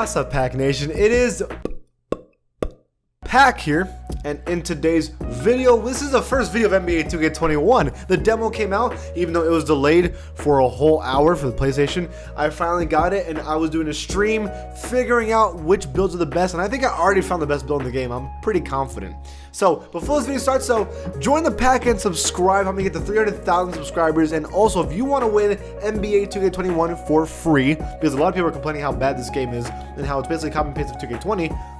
What's up, Pack Nation? It is Pack here, and in today's video, this is the first video of NBA 2K21. The demo came out, even though it was delayed for a whole hour for the PlayStation. I finally got it, and I was doing a stream figuring out which builds are the best, and I think I already found the best build in the game. I'm pretty confident. So before this video starts, join the pack and subscribe. I'm gonna get to 300,000 subscribers, and also if you want to win NBA 2K21 for free, because a lot of people are complaining how bad this game is and how it's basically copy and paste of 2K20.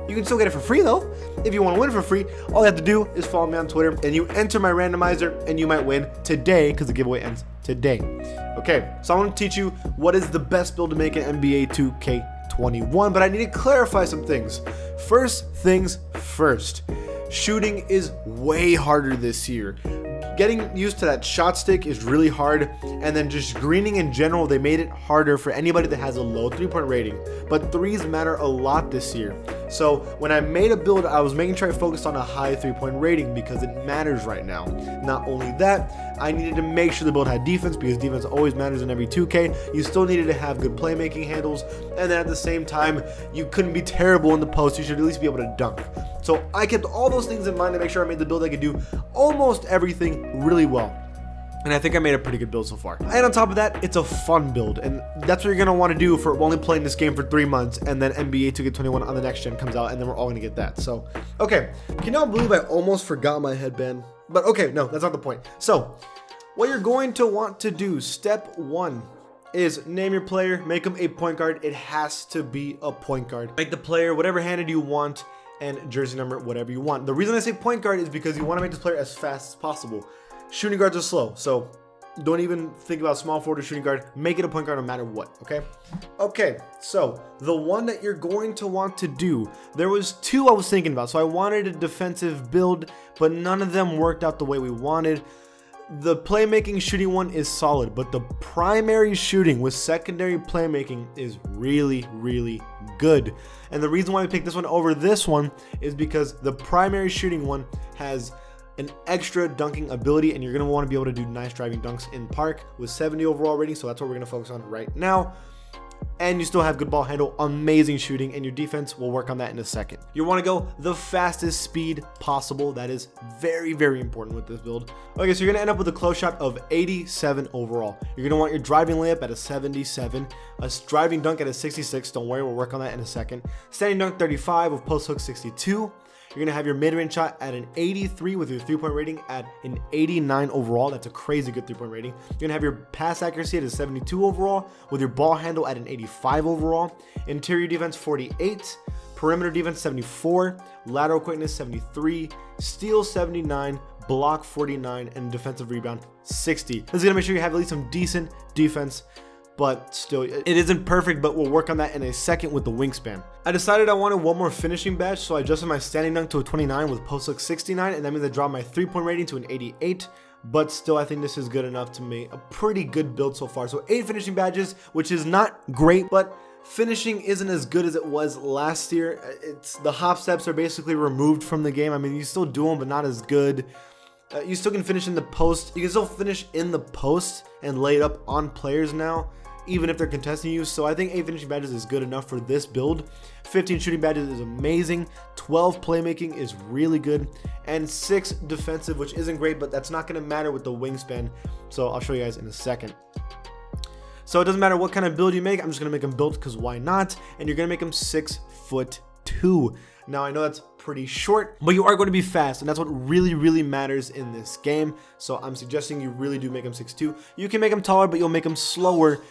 You can still get it for free though. If you want to win it for free, all you have to do is follow me on Twitter and you enter my randomizer and you might win today because the giveaway ends today. Okay, so I want to teach you what is the best build to make in NBA 2K21, but I need to clarify some things. First things first, shooting is way harder this year. Getting used to that shot stick is really hard, and then just greening in general, they made it harder for anybody that has a low 3-point rating. But threes matter a lot this year. So when I made a build, I was making sure I focused on a high 3-point rating because it matters right now. Not only that, I needed to make sure the build had defense because defense always matters in every 2K. You still needed to have good playmaking handles, and then at the same time, you couldn't be terrible in the post. You should at least be able to dunk. So I kept all those things in mind to make sure I made the build I could do almost everything really well. And I think I made a pretty good build so far. And on top of that, it's a fun build. And that's what you're going to want to do for only playing this game for 3 months. And then NBA 2K21 on the next gen comes out. And then we're all going to get that. So, okay. Can y'all believe I almost forgot my headband? But okay, no, that's not the point. So, what you're going to want to do, step 1, is name your player, make him a point guard. It has to be a point guard. Make the player whatever handed you want and jersey number, whatever you want. The reason I say point guard is because you want to make this player as fast as possible. Shooting guards are slow, so don't even think about small forward or shooting guard. Make it a point guard no matter what, okay? Okay, so the one that you're going to want to do, there was 2 I was thinking about. So I wanted a defensive build, but none of them worked out the way we wanted. The playmaking shooting one is solid, but the primary shooting with secondary playmaking is really, really good. And the reason why we picked this one over this one is because the primary shooting one has an extra dunking ability, and you're going to want to be able to do nice driving dunks in park with 70 overall rating. So that's what we're going to focus on right now. And you still have good ball handle, amazing shooting, and your defense will work on that in a second. You want to go the fastest speed possible. That is very, very important with this build. Okay, so you're going to end up with a close shot of 87 overall. You're going to want your driving layup at a 77, a driving dunk at a 66. Don't worry, we'll work on that in a second. Standing dunk 35 with post hook 62. You're going to have your mid-range shot at an 83 with your 3-point rating at an 89 overall. That's a crazy good 3-point rating. You're going to have your pass accuracy at a 72 overall with your ball handle at an 85 overall. Interior defense 48, perimeter defense 74, lateral quickness 73, steal 79, block 49, and defensive rebound 60. This is going to make sure you have at least some decent defense, but still, it isn't perfect, but we'll work on that in a second with the wingspan. I decided I wanted one more finishing badge, so I adjusted my standing dunk to a 29 with post look 69, and that means I dropped my 3-point rating to an 88, but still I think this is good enough to make a pretty good build so far. So 8 finishing badges, which is not great, but finishing isn't as good as it was last year. It's the hop steps are basically removed from the game. I mean, you still do them, but not as good. You still can finish in the post. You can still finish in the post and lay it up on players now, even if they're contesting you. So I think 8 finishing badges is good enough for this build. 15 shooting badges is amazing. 12 playmaking is really good. And 6 defensive, which isn't great, but that's not going to matter with the wingspan. So I'll show you guys in a second. So it doesn't matter what kind of build you make. I'm just going to make them built because why not? And you're going to make them 6'2". Now I know that's pretty short, but you are going to be fast, and that's what really, really matters in this game. So I'm suggesting you really do make them 6'2". You can make them taller, but you'll make them slower.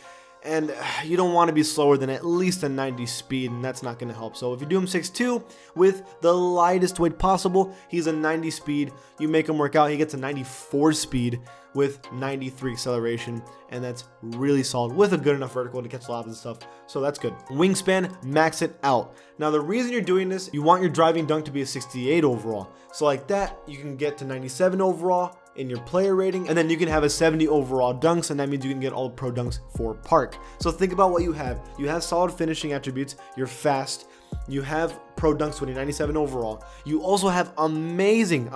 And you don't want to be slower than at least a 90 speed, and that's not going to help. So if you do him 6'2" with the lightest weight possible, he's a 90 speed. You make him work out, he gets a 94 speed with 93 acceleration, and that's really solid with a good enough vertical to catch lobs and stuff. So that's good. Wingspan, max it out. Now the reason you're doing this, you want your driving dunk to be a 68 overall. So like that, you can get to 97 overall in your player rating, and then you can have a 70 overall dunks, and that means you can get all pro dunks for park. So think about what you have. You have solid finishing attributes, you're fast, you have pro dunks winning 97 overall. You also have amazing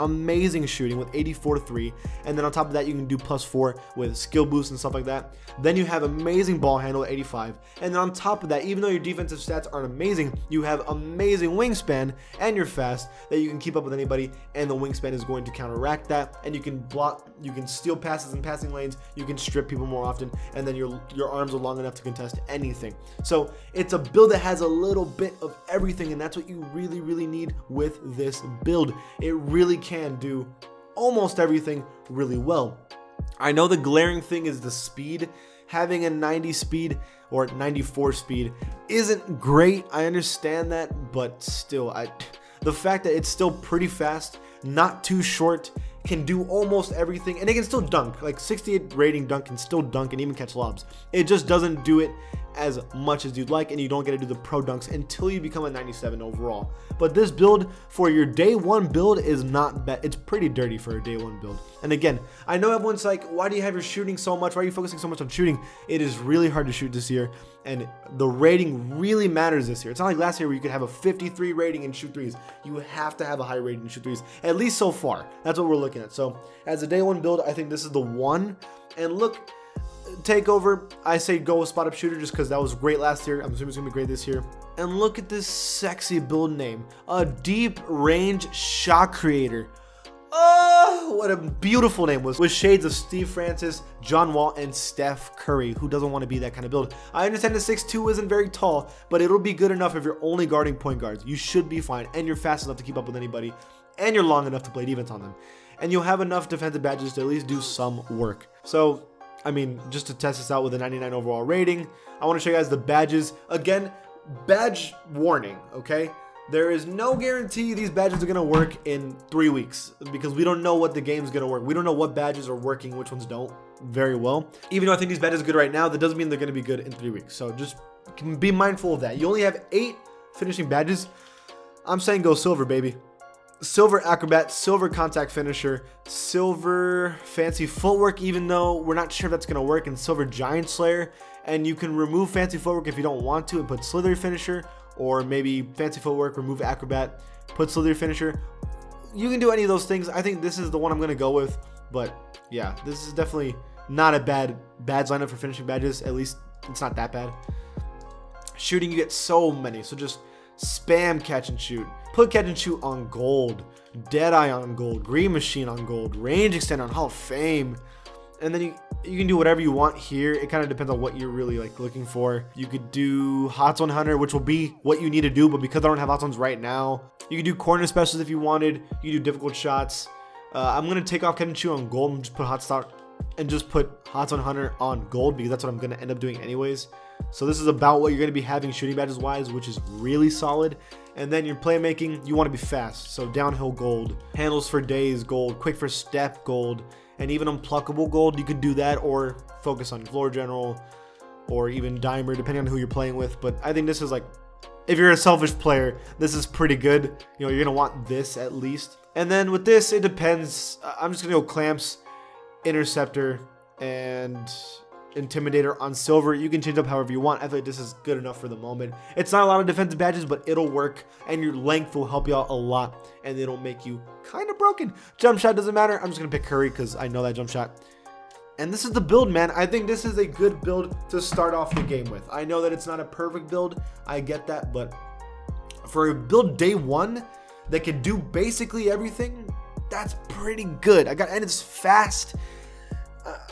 shooting with 84-3. And then on top of that, you can do +4 with skill boost and stuff like that. Then you have amazing ball handle at 85. And then on top of that, even though your defensive stats aren't amazing, you have amazing wingspan and you're fast that you can keep up with anybody. And the wingspan is going to counteract that. And you can block, you can steal passes in passing lanes, you can strip people more often, and then your arms are long enough to contest anything. So it's a build that has a little bit of everything, and that's what you really need with this build. It really can do almost everything really well. I know the glaring thing is the speed. Having a 90 speed or 94 speed isn't great. I understand that, but still, the fact that it's still pretty fast, not too short, can do almost everything, and it can still dunk. Like 68 rating dunk can still dunk and even catch lobs. It just doesn't do it as much as you'd like, and you don't get to do the pro dunks until you become a 97 overall. But this build for your day one build is not bad. It's pretty dirty for a day one build. And again, I know everyone's like, why do you have your shooting so much? Why are you focusing so much on shooting? It is really hard to shoot this year, and the rating really matters this year. It's not like last year where you could have a 53 rating and shoot threes. You have to have a high rating and shoot threes, at least so far. That's what we're looking at. So as a day one build, I think this is the one. And look, takeover, I say go with spot up shooter just because that was great last year. I'm assuming it's gonna be great this year. And look at this sexy build name, a deep range shot creator. Oh, what a beautiful name, with shades of Steve Francis, John Wall, and Steph Curry. Who doesn't want to be that kind of build? I understand the 6'2" isn't very tall, but it'll be good enough if you're only guarding point guards. You should be fine, and you're fast enough to keep up with anybody, and you're long enough to play defense on them. And you'll have enough defensive badges to at least do some work. So, I mean, just to test this out with a 99 overall rating, I want to show you guys the badges. Again, badge warning, okay? There is no guarantee these badges are going to work in 3 weeks because we don't know what the game's going to work. We don't know what badges are working, which ones don't very well. Even though I think these badges are good right now, that doesn't mean they're going to be good in 3 weeks. So just be mindful of that. You only have 8 finishing badges. I'm saying go silver, baby. Silver acrobat, silver contact finisher, silver fancy footwork, even though we're not sure if that's going to work, and silver giant slayer. And you can remove fancy footwork if you don't want to and put slithery finisher, or maybe fancy footwork, remove acrobat, put slithery finisher. You can do any of those things. I think this is the one I'm going to go with. But yeah, this is definitely not a bad lineup for finishing badges. At least it's not that bad. Shooting, you get so many, so just spam catch and shoot. Put catch and shoot on gold, Deadeye on gold, Green Machine on gold, Range Extender on Hall of Fame. And then you can do whatever you want here. It kind of depends on what you're really like looking for. You could do Hot Zone Hunter, which will be what you need to do, but because I don't have Hot Zones right now, you could do corner specials if you wanted. You do difficult shots. I'm gonna take off catch and shoot on gold and just put Hot Zone Hunter on gold because that's what I'm gonna end up doing anyways. So this is about what you're going to be having shooting badges wise, which is really solid. And then your playmaking, you want to be fast. So downhill gold, handles for days gold, quick for step gold, and even unpluckable gold. You could do that or focus on floor general or even dimer, depending on who you're playing with. But I think this is like, if you're a selfish player, this is pretty good. You know, you're going to want this at least. And then with this, it depends. I'm just going to go clamps, interceptor, and Intimidator on silver. You can change up however you want. I feel like this is good enough for the moment. It's not a lot of defensive badges, but it'll work, and your length will help you out a lot, and it'll make you kind of broken. Jump shot doesn't matter. I'm just gonna pick Curry because I know that jump shot. And this is the build, man. I think this is a good build to start off the game with. I know that it's not a perfect build, I get that, but for a build day one that can do basically everything, that's pretty good. And it's fast.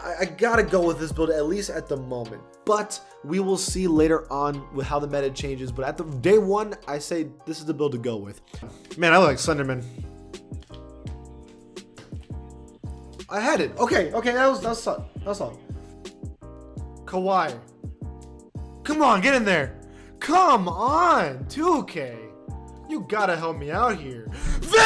I gotta go with this build at least at the moment, but we will see later on with how the meta changes. But at the day one, I say this is the build to go with. Man, I look like Slenderman. I had it. Okay, that was solid. Kawhi, come on, get in there. Come on, 2K, you gotta help me out here. Verde!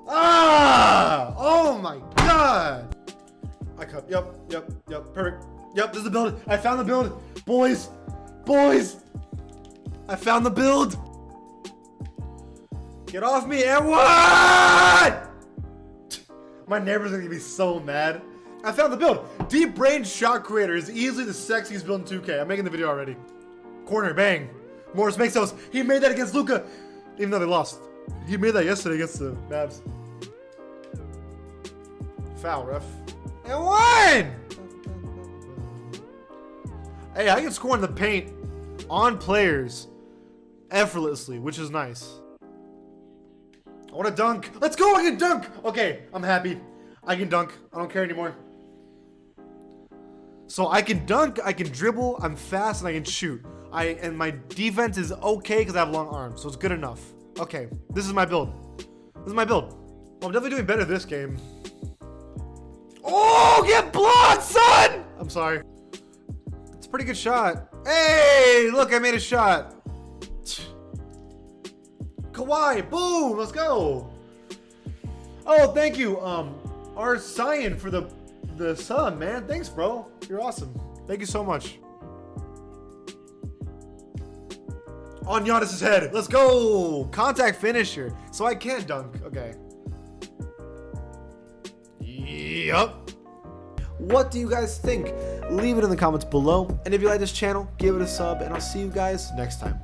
Ah! Oh my god! I cut. Yep. Perfect. Yep, this is the build. I found the build. Boys! I found the build! Get off me, and what? My neighbors are gonna be so mad. I found the build. Deep range shot creator is easily the sexiest build in 2K. I'm making the video already. Corner, bang. Morris makes those. He made that against Luka, even though they lost. He made that yesterday against the Mavs. Foul, ref. And one! Hey, I can score in the paint on players effortlessly, which is nice. I want to dunk. Let's go, I can dunk. Okay, I'm happy. I can dunk. I don't care anymore. So I can dunk, I can dribble, I'm fast, and I can shoot. And my defense is okay because I have long arms, so it's good enough. Okay, this is my build. This is my build. Well, I'm definitely doing better this game. Oh, get blocked, son! I'm sorry. It's a pretty good shot. Hey, look, I made a shot. Kawhi, boom, let's go. Oh, thank you, our Cyan for the sub, man. Thanks, bro. You're awesome. Thank you so much. On Giannis's head. Let's go. Contact finisher. So I can't dunk. Okay. Yup. What do you guys think? Leave it in the comments below. And if you like this channel, give it a sub. And I'll see you guys next time.